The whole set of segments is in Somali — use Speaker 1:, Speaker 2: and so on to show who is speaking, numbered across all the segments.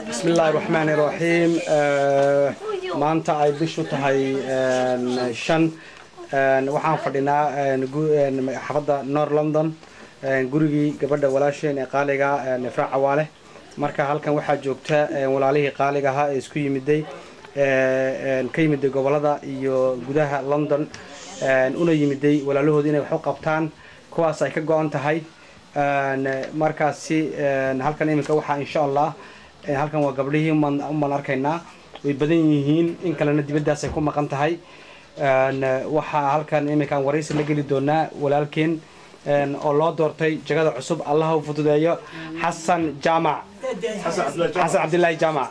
Speaker 1: بسم الله الرحمن الرحيم maanta ay bishu tahay shan waxaan fadhinaa xaafadda North London gurigii gabadha walaasheen ee qaaliga Nifraac Cawaale marka halkan waxaa joogta walaalihii qaaliga ahaa ee isku yimiday ka yimiday gobolada iyo gudaha London una yimiday walaalahood inay wax u qabtaan kuwaas ay ka go'an tahay markaasi halkan iminka waxa insha Allah halkan waa gabdhihii man arkaynaa way badan yihiin in kalena dibadaas ay ku maqan tahay waxa halkan iminka waraysi la gali doonaa walaalkeen oo loo doortay jagada cusub Allah u fududeeyo Xasan Jaamac Xasan Cabdullaahi Jaamac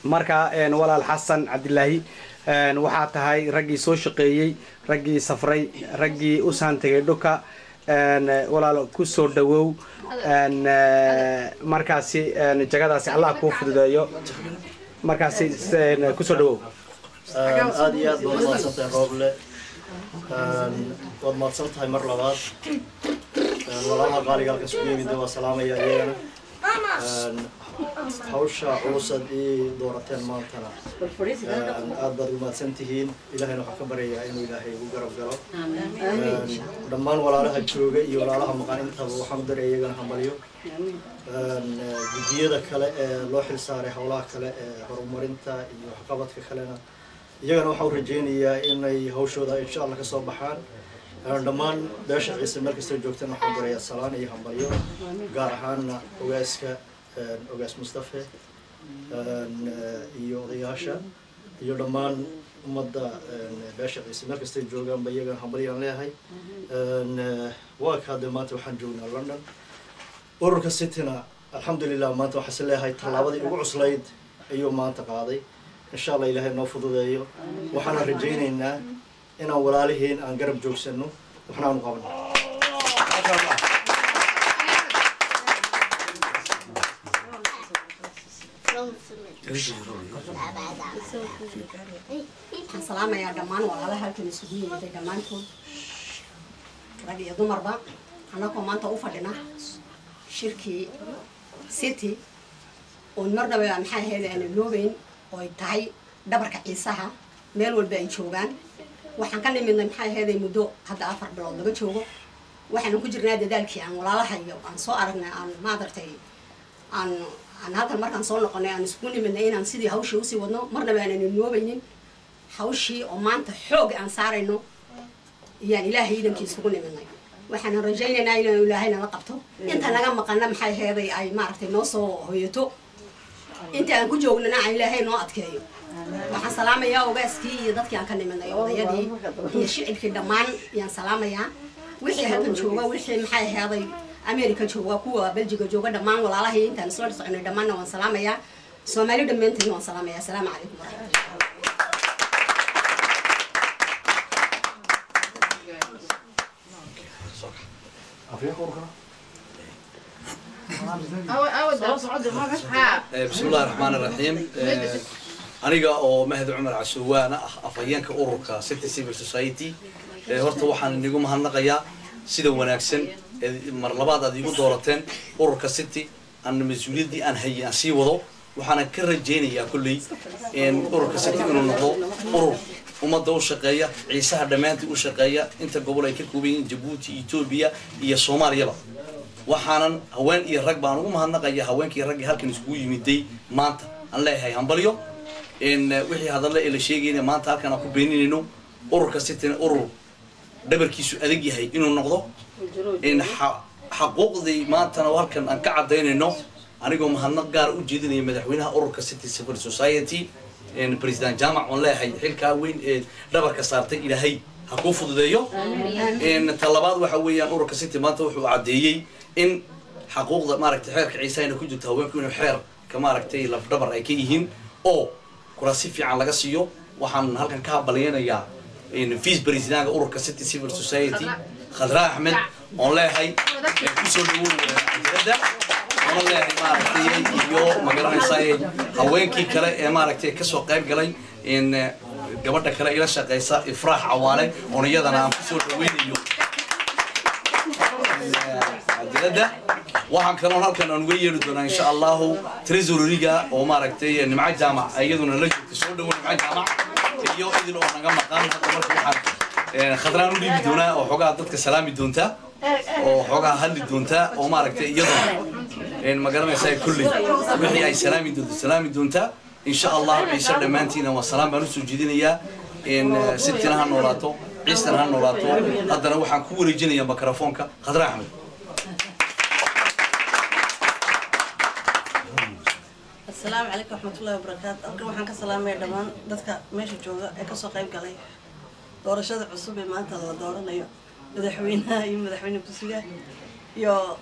Speaker 1: marka walaal Xasan Cabdullaahi waxaa tahay raggii soo shaqeeyay raggii safray raggii u saantagay dhuka walaal ku soo dhawow markaasi jagadaasi Allah ku fududeeyo markaasi ku soo dhawow
Speaker 2: aad iyo aad baad maadsantahay rooble waad maadsantahay mar labaad walaalaha qaaliga halka isku yimid waa salaamaya iyagana hawsha culusad ii doorateen maantana aad baad u maadsantihiin ilaahayna waxaan ka baryayaa inuu ilaahay ugu garab galo dhammaan walaalaha jooga iyo walaalaha maqan intaba waxaan u daray iyagana hambalyo gudiyada kale ee loo xilsaaray howlaha kale ee horumarinta iyo waxqabadka kalena iyagana waxaan rajaynayaa inay hawshooda insha Allah ka soo baxaan dhammaan beesha ciise meel kasta joogtaan waxaan darayaa salaan iyo hambalyo gaar ahaan ogaaska ogaas Mustafa iyo odayaasha iyo dhammaan ummadda beesha ciise meel kasta joogaan ba iyagana hambalyo aan leeyahay waa ka hadda maanta waxaan joognaa London ururka Cityna alxamdulillah maanta waxaan leeyahay tallaabadii ugu cuslayd ayuu maanta qaaday insha Allah ilaahay noo fududeeyo waxaan rajaynaynaa inaan walaalihiin aan garab joogsano waxna aan qabano
Speaker 3: السلام يا دمان وعلى هالكن سبيل ده دمان كون رجع يدوم أربعة أنا كمان توقف لنا شركة سيتي والمرة بقى محل هذا أنا بلوبين ويتعي دبر كعيسها ميل والبين شوغان وحنكلم من محل هذا مدو هذا أفر بلاد لقى شوغو وحنا كجرنا ذلك عن ولا حاجة عن صارنا عن ما درتي عن هذا المرة صار لقنا عن سكوني من أين عن سيدي هوشي وسي ودنا مرة بقى أنا نلوبين هوشي وما أنت حوج عن صار إنه يعني لا هي يمكن سكوني مني وحنا رجعنا نايل ولا هنا لقبته أنت نجم مقنا محل هذا أي ما عرفت نصه هيتو أنت أنا كنت جونا نايل هنا نقط كيو waxaan salaamayaa ogaaskii iyo dadkii aan ka nimanay odayadii iyo shicibkii dhammaan yaan salaamayaa wixii halkan jooga wixii maxay ahaaday America jooga kuwa Belgium jooga dhammaan walaalahay intaan soo soconay dhammaan waan salaamayaa Soomaali dhammaantiin waan salaamayaa assalaamu calaykum
Speaker 4: بسم الله الرحمن الرحيم aniga oo Mahad Umar Cashuwaana afayeenka ururka City Civil Society horta waxaan inigu mahadnaqayaa sida wanaagsan mar labaad aad igu doorateen ururka City aan mas'uuliyadii aan hayay si wado waxaan ka rajaynayaa kulli in ururka City inuu noqdo urur ummadda u shaqeeya ciisaha dhamaantii u shaqeeya inta gobol ay ka kooban yihiin Djibouti Ethiopia iyo Soomaaliya waxaanan haween iyo rag baan ugu mahadnaqayaa haweenkii rag halkan isku yimiday maanta aan leeyahay hambalyo in wixii hadalla ila sheegayna maanta halkan aan ku beeninayno ururka City urur dhabarkiisu adag yahay inuu noqdo in xaquuqdii maanta halkan aan ka cadeynayno anigoo mahadnaq gaar u jeedinaya madaxweynaha ururka City Civil Society in president Jaamac on leeyahay xilka weyn ee dhabarka saartay ilaahay ha ku fududeeyo in talabaad waxa weeyaan ururka City maanta wuxuu cadeeyay in xaquuqda maaragtay xeerka ciisayna ku jirto haweenku inuu xeer ka maaragtay laf dhabar ay ka yihiin oo kurasi fiican laga siiyo waxaan halkan ka habaleynayaa in vice president ururka City Civil Society Khadra Ahmed on leeyahay ku soo dhawow on leeyahay maaragtay iyo magaranaysaa haweenkii kale ee maaragtay ka soo qayb galay in gabadha kale ila shaqeysa Ifraax Cawaale oo iyadana aan ku soo dhaweynayo maaliyadda waxaan kaloo halkan aan uga yeeri doonaa insha allahu treasuryga oo maaragtay nimca jaamac iyaduna la joogta soo dhawo nimca jaamac iyo idil oo naga maqan hadda marka waxaan khadraan u dhiibi doonaa oo xogaa dadka salaami doonta oo xogaa hadli doonta oo maaragtay iyaduna ma garanaysaa kulli wixii ay salaami doonta insha allah ciise dhammaantiina waa salaam baan u soo jeedinayaa sitina ha noolaato ciisana ha noolaato haddana waxaan ku wareejinayaa mikrofoonka khadra axmed
Speaker 5: السلام عليكم ورحمة الله وبركاته. أرجو وحنا كسلام يا دمان دتك ماشي جوجا كسر قيم قلي. دور الشدة عصبي ما أنت الله دورنا يو مدحوينها يوم مدحوين بسيجا يو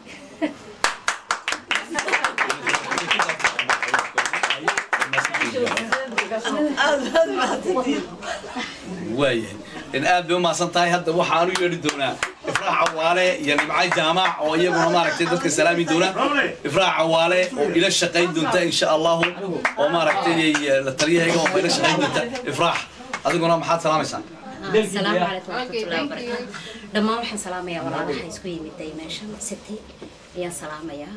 Speaker 4: وايه إن أبي ما صنطاي هذا وحارو يردونا إفراح عوالة يعني معي جامع أو يبغى ما ركتي دك السلامي دونا إفراح عوالة وإلى الشقين دونتا إن شاء الله وما ركتي للطريقة هيك وإلى الشقين دونتا إفراح هذا قلنا محط سلام يسان
Speaker 6: السلام عليكم ورحمة الله وبركاته لما وحن سلام يا ورانا حيسكوي متدايماشن ستي يا سلام يا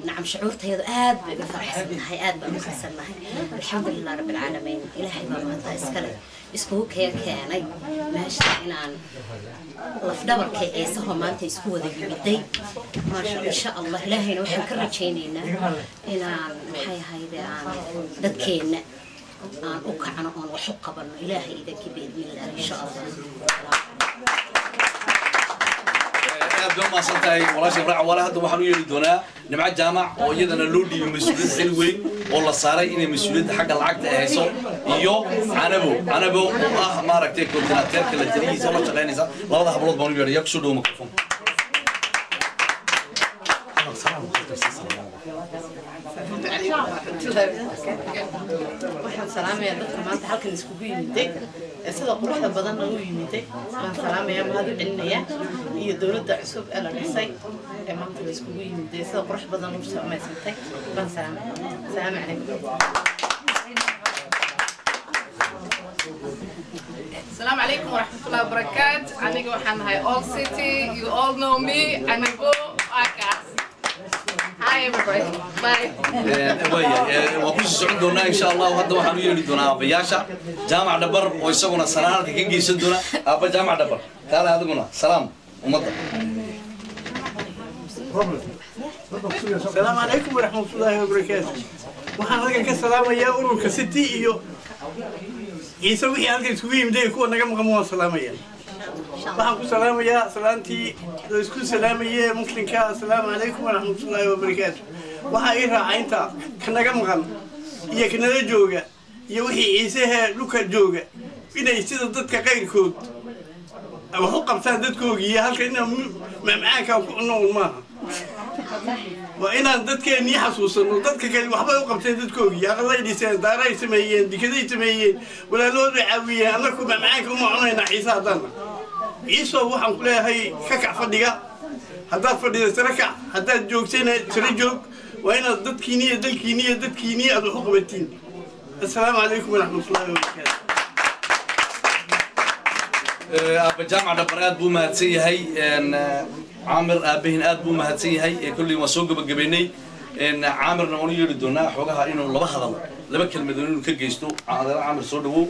Speaker 6: نعم شعورت هي آد بفرحنا هي آد بمحسنا الحمد لله رب العالمين إلهي ما مهدا إسكالي إسكوك هي كياني ماشي إنان لفدبر كي إيساهم ما أنت إسكوه ذي بدي ما شاء الله إلهي نوحن كرجينينا إنان محي هايدي عن دكينا عن أوكعنا عن وحق بنا إلهي إذا بإذن الله إن شاء الله
Speaker 4: دوم ما صنتاي ولا شيء راح ولا هذا وحنو يريدونا نمع جامع ويدنا لودي مسؤولية حلوة والله صار إني مسؤولية حق العقد هيسو يو أنا بو ما ركتي كنت نترك التريز ولا شغلاني صار لا هذا حبلط بوني بيري يكسر دوم ميكروفون
Speaker 5: waxaan salaamayaa dadka maanta halkan iskugu yimiday sida quruxda badan lagu yimiday waan salaamayaa mahad u celinayaa iyo dowladda cusub ee la dhisay ee maanta la iskugu yimiday sida qurux badan u samaysantay waan salaamayaa salaamu calaykum
Speaker 7: السلام عليكم ورحمة الله وبركاته. أنا جوحنا هاي All City. You all know me. أنا جو أكاس. Hi everybody. Bye.
Speaker 4: وكل سعود دونا إن شاء الله وهذا وحنو يريدونا بياشا جامع دبر ويسقونا سلام كين جيسدونا أبا جامع دبر تعال هذا قلنا سلام ومضى.
Speaker 8: السلام عليكم ورحمة الله وبركاته. وحنا لك السلام يا أورك ستي إيو يسوي هالك يسوي مدي يكون نجم قموا السلام يا. وحنا السلام يا سلامتي يسكون سلام يا ممكن كا السلام عليكم ورحمة الله وبركاته. وحنا إيرها عينتا كنا جم قم يا كنا الجوجا يوحي عيسها لوك الجوجا إذا يصير ضدك غير كود أو حقب ضدك يا هالك إنه معك أو إنه ما وإن ضدك إني حسوس إنه ضدك كان وحبا يوقف ضدك يا الله يديسان داري سميين بكذا سميين ولا لون عوية أنا كم معك وما أنا عيسى ضنا عيسى وحن كلها هي كعك فدية هذا فدية تركع هذا جوك سنة ترجوك وإن ضدك نية هذا حقب التين. السلام عليكم ورحمة الله وبركاته.
Speaker 4: أبا جامع دبرات بو مهتسي هاي إن عامر أبيهن آد بو مهتسي هاي كل ما سوق بجبيني إن عامر نقول يردونا حوجها إنه الله هذا لما كلمة دون كجيستو هذا عامر صدقوا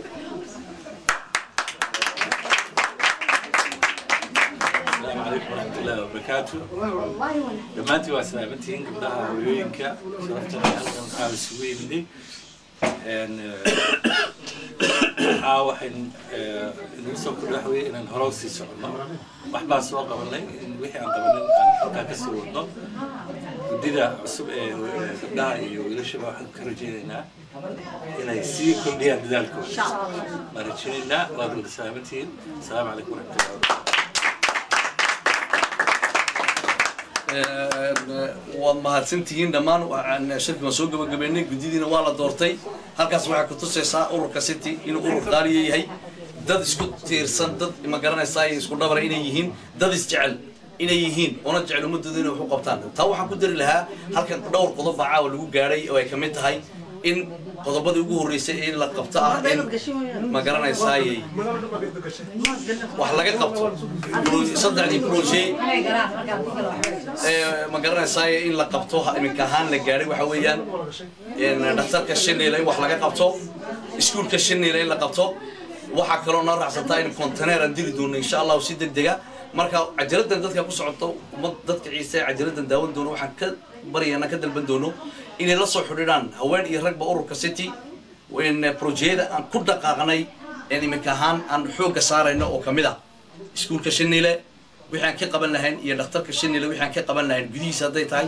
Speaker 9: السلام عليكم ورحمة الله وبركاته. لما أنت واسلامتين قبلها ويوينك شرفتنا حلقة مقابل سوي مني إن waxaan inuu soo kordhaxway inaan hore sii socono waxbaa soo qabanay in wixii aan qabanin aan halkaa ka sii wadno guddida cusub ee gabdhaha iyo wiilashaba waxaan ka rajaynaynaa inay sii kordhiyaan dadaalkooda waan rajaynaynaa waad wada salaamantihiin asalaamu calaykum waraxmatullahi wabarakaatu
Speaker 4: waad mahadsantihiin dhammaan shirki waan soo gabagabeynay guddidiina waa la doortay halkaas waxay ku tusaysaa ururka city inuu urur qaaliya yahay dad isku tiirsan dad ma garanaysaa isku dhabar inay yihiin dad isjecel inay yihiin ona jecel ummadooda inay wax u qabtaan taa waxaan ku dari lahaa halkan dhowr qodob baa caawa lagu gaadhay oo ay ka mid tahay in qodobada ugu horeysay in la qabto ah in ma garanaysaay wax laga qabto saddexdii project ma garanaysaay in la qabto iminka ahaan la gaaray waxa weeyaan in dhakhtarka Shinile wax laga qabto iskuulka Shinile in la qabto waxa kale oo na raacsantaa in container aan diri doono insha Allah si degdeg ah marka ajaradan dadka ku socoto dadka ciise ajaradan daawan doono waxaan ka bariyana ka dalban doono in la soo xidhiidhaan haween iyo ragba ururka city in project aan ku dhaqaaqnay in iminka ahaan aan xoog saarayno oo kamid ah iskuulka Shinile waxaan ka qaban lahayn iyo dhakhtarka Shinile waxaan ka qaban lahayn gudihiisa haday tahay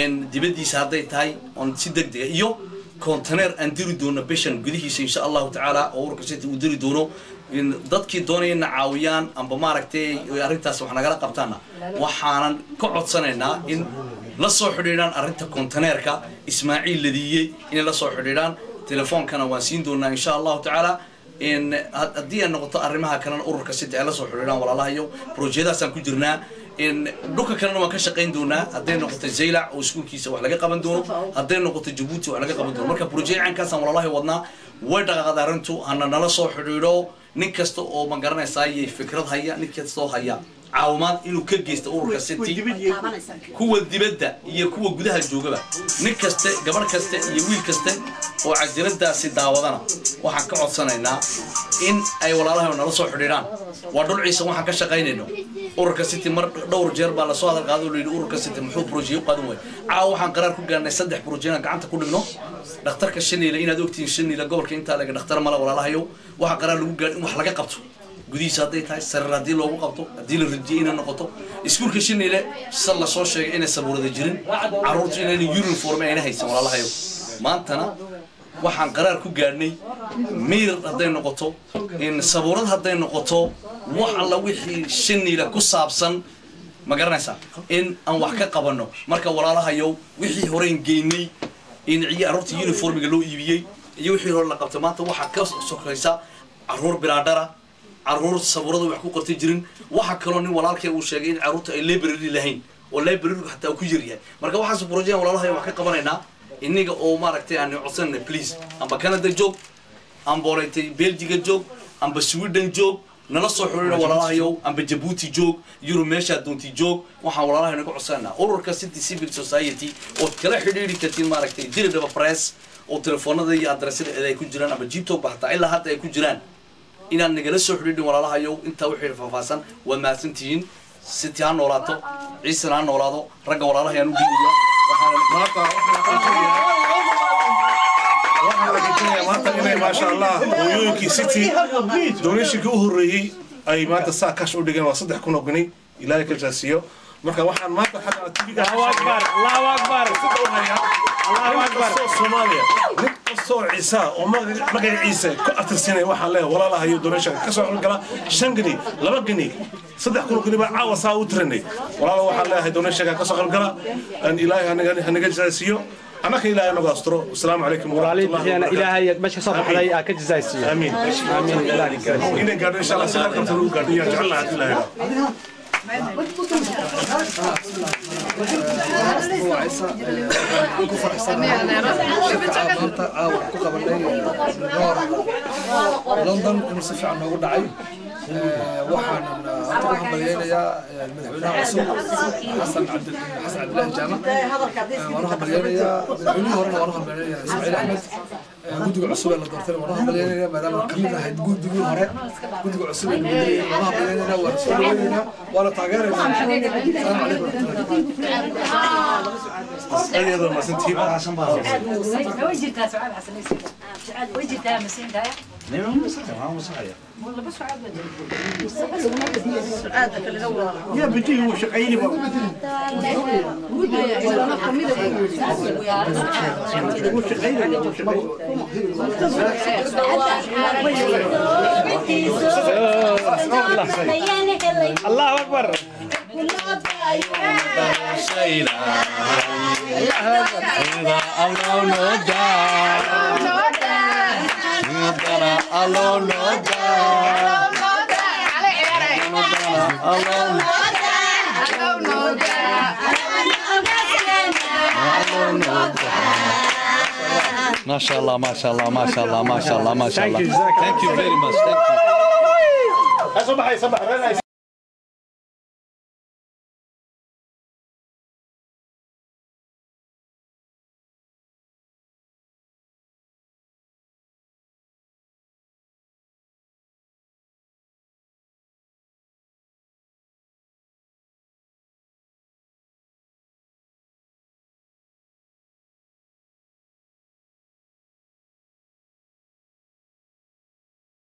Speaker 4: in dibadiisa haday tahay on si degdeg iyo container aan diri doono bishan gudihiisa insha Allah ta'ala ururka city uu diri doono in dadkii doonayna caawiyaan amba maaragtay arintaas wax naga qabtaana waxaanan ka codsanaynaa in la soo xidhiidhaan arinta containerka Ismaaciil Ladiye in la soo xidhiidhaan telefoonkana waan siin doonaa insha Allah ta'ala in hadii aan noqoto arrimaha kale ururka city la soo xidhiidhaan walaalahayo projectdaas aan ku jirnaa in dhulka kalena waan ka shaqeyn doonaa haday noqoto Zeylac oo iskuulkiisa wax laga qaban doono haday noqoto Djibouti wax laga qaban doono marka projectkan aan walaalahay wadnaa way dhaqaaqada arintu ana nala soo xidhiidho nin kasta oo ma garanaysaay fikrad haya nin kasta oo haya caawimad inuu ka geysto ururka city kuwa dibadda iyo kuwa gudaha joogaba nin kasta gabar kasta iyo wiil kasta oo cajaladaasi daawadana waxaan ka codsanaynaa in ay walaalahay nala soo xidhiidhaan waa dhul ciise waxaan ka shaqeynayno ururka city mar dhowr jeer baa la soo hadal qaado leeyahay ururka city muxuu project qadan way waxaan qaraar ku gaarnay 3 project gacanta ku dhigno dhakhtarka Shinile inaad ogtiin Shinile gobolka inta laga dhakhtar mala walaalahayo waxa qaraar lagu gaar in wax laga qabto gudihiisa haday tahay sarradii loogu qabto hadii la rajiyo inay noqoto iskuulka Shinile sal la soo sheegay inay sabuurada jirin caruurta inay uniform ay haysan walaalahayo maantana waxaan qaraar ku gaarnay miir haday noqoto in sabuurad haday noqoto wax alla wixii Shinile ku saabsan ma garanaysa in aan wax ka qabano marka walaalahayo wixii horeen geynay in ciyaarta uniformiga loo iibiyay iyo wixii hore la qabto maanta waxa ka sokaysa caruur bilaadara caruur sabuurada wax ku qortay jirin waxa kale oo nin walaalkay uu sheegay in caruurta ay library lahayn oo library xataa ku yar yahay marka waxaas project walaalahay wax ka qabanaynaa iniga oo maaragtay aan codsanay please amba Canada joog amba booraytay Belgium joog amba Sweden joog nala soo xiriir walaalahayo amba Djibouti joog Euro meesha doonti joog waxaan walaalahay naga codsanaa ururka city civil society oo kala xiriiri kartiin maaragtay dirida press oo telefoonada iyo adresada ay ku jiraan amba jibto baxta ilaa hadda ay ku jiraan inaan nagala soo xiriirin walaalahayo inta wixii faahfaahsan waa maasantiin city aan noolaato ciise aan noolaado ragga walaalahay aan u dhiibiyo
Speaker 10: maanta inay maasha Allah hooyooyinkii city doonashii ugu horeeyay ay maanta saa kash u dhigeen waa 3 kun oo gani ilaahay ka jaasiyo marka waxaan maanta xagga tibiga Allahu akbar Soomaaliya soo ciisa oo magac ciise ku atirsanay waxaan leeyahay walaalahayo doonashada ka soo gala 5 gani 2 gani 3 kun oo gani baa caawa saa u tiranay walaalaha waxaan leeyahay doonashada ka soo gala aan ilaahay hanaga jaasiyo أنا إلهي نبأسترو السلام عليكم ورحمة الله وبركاته
Speaker 1: إلهي ماشي صفحة لي أكيد جزايسي
Speaker 10: آمين
Speaker 1: آمين إلهي كريم
Speaker 10: إن قال إن شاء الله سلام كم تلو قال يجعلنا عبد الله
Speaker 11: لندن نصف عنا ودعي waxaan waxaan balyeelayaa madaxweynaha cusub xasan cabdilaahi jaamac waan balyeelayaa madaxweynihii horena waan balyeelayaa ismaaciil axmed guddiga cusub ee la doortay waan balyeelayaa maadaama kamid ahayd guddigii hore guddiga cusub ee waan balyeelayaa waan soo dhaweynaynaa waana taageeraynaa assalaamu calaykum
Speaker 10: ما سنتي
Speaker 12: وجهتها سعاد حسن وجهتها مسينتها والله بس سعاد
Speaker 8: يا بنتي هو شقيني بابا
Speaker 1: الله أكبر
Speaker 4: ما شاء الله ما شاء الله ما شاء الله ما شاء الله ما شاء الله.
Speaker 1: Thank you.
Speaker 4: Thank you very much. Thank you.